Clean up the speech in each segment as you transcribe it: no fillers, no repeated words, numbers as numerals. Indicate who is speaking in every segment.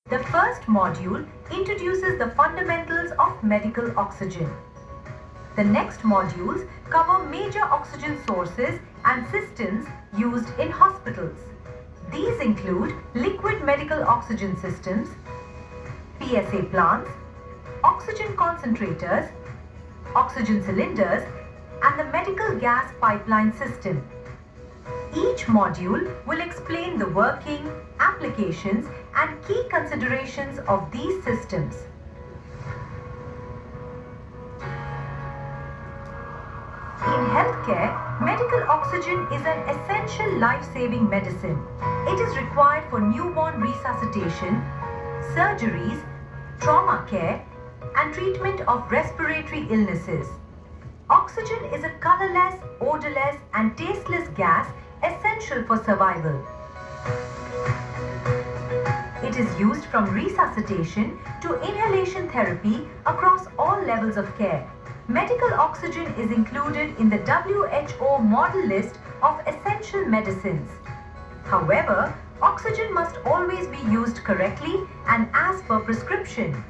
Speaker 1: The first module introduces the fundamentals of medical oxygen. The next modules cover major oxygen sources and systems used in hospitals. These include liquid medical oxygen systems, PSA plants, oxygen concentrators, oxygen cylinders, and the medical gas pipeline system. Each module will explain the working, applications, and key considerations of these systems. In healthcare, medical oxygen is an essential life-saving medicine. It is required for newborn resuscitation, surgeries, trauma care, and treatment of respiratory illnesses. Oxygen is a colorless, odorless, and tasteless gas essential for survival. It is used from resuscitation to inhalation therapy across all levels of care. Medical oxygen is included in the WHO model list of essential medicines. However, oxygen must always be used correctly and as per prescription.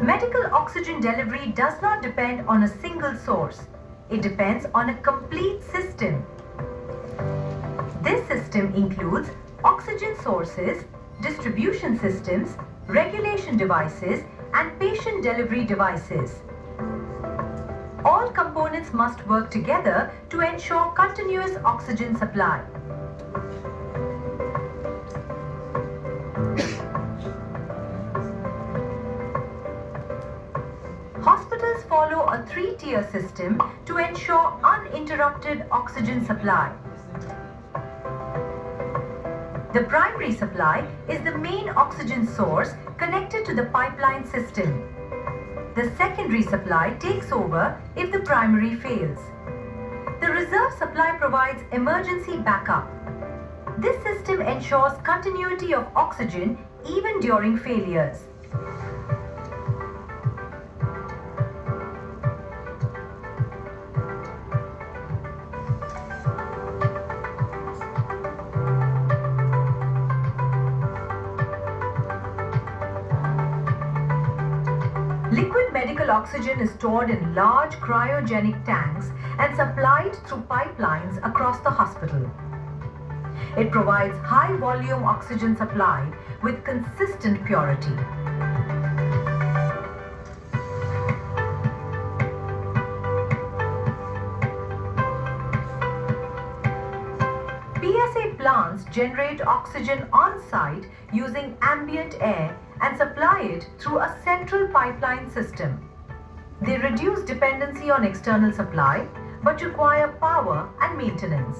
Speaker 1: Medical oxygen delivery does not depend on a single source. It depends on a complete system. This system includes oxygen sources, distribution systems, regulation devices, and patient delivery devices. All components must work together to ensure continuous oxygen supply. Hospitals follow a three-tier system to ensure uninterrupted oxygen supply. The primary supply is the main oxygen source connected to the pipeline system. The secondary supply takes over if the primary fails. The reserve supply provides emergency backup. This system ensures continuity of oxygen even during failures. Liquid medical oxygen is stored in large cryogenic tanks and supplied through pipelines across the hospital. It provides high volume oxygen supply with consistent purity. PSA plants generate oxygen on-site using ambient air and supply it through a central pipeline system. They reduce dependency on external supply but require power and maintenance.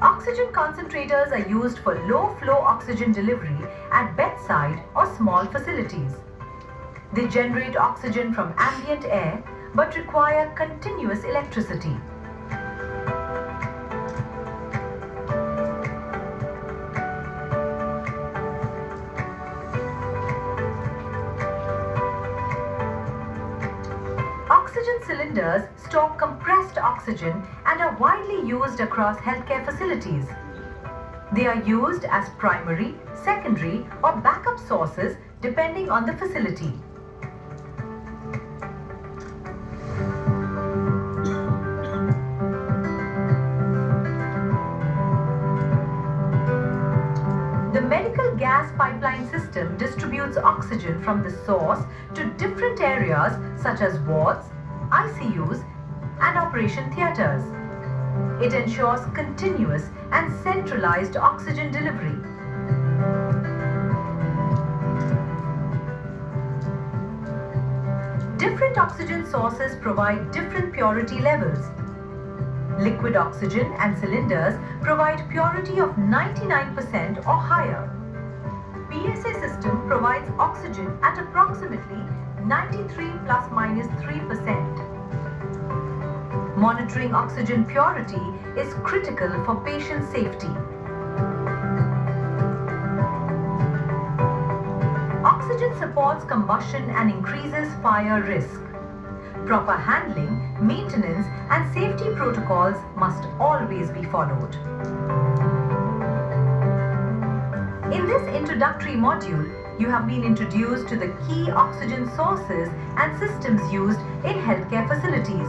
Speaker 1: Oxygen concentrators are used for low-flow oxygen delivery at bedside or small facilities. They generate oxygen from ambient air but require continuous electricity. Oxygen cylinders store compressed oxygen and are widely used across healthcare facilities. They are used as primary, secondary, or backup sources depending on the facility. The medical gas pipeline system distributes oxygen from the source to different areas such as wards, ICUs, and operation theatres. It ensures continuous and centralized oxygen delivery. Different oxygen sources provide different purity levels. Liquid oxygen and cylinders provide purity of 99% or higher. PSA system provides oxygen at approximately 93 plus minus 3%. Monitoring oxygen purity is critical for patient safety. Oxygen supports combustion and increases fire risk. Proper handling, maintenance and safety protocols must always be followed. In this introductory module, you have been introduced to the key oxygen sources and systems used in healthcare facilities.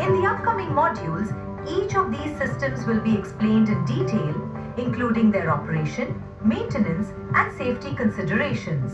Speaker 1: In the upcoming modules, each of these systems will be explained in detail, including their operation, maintenance, and safety considerations.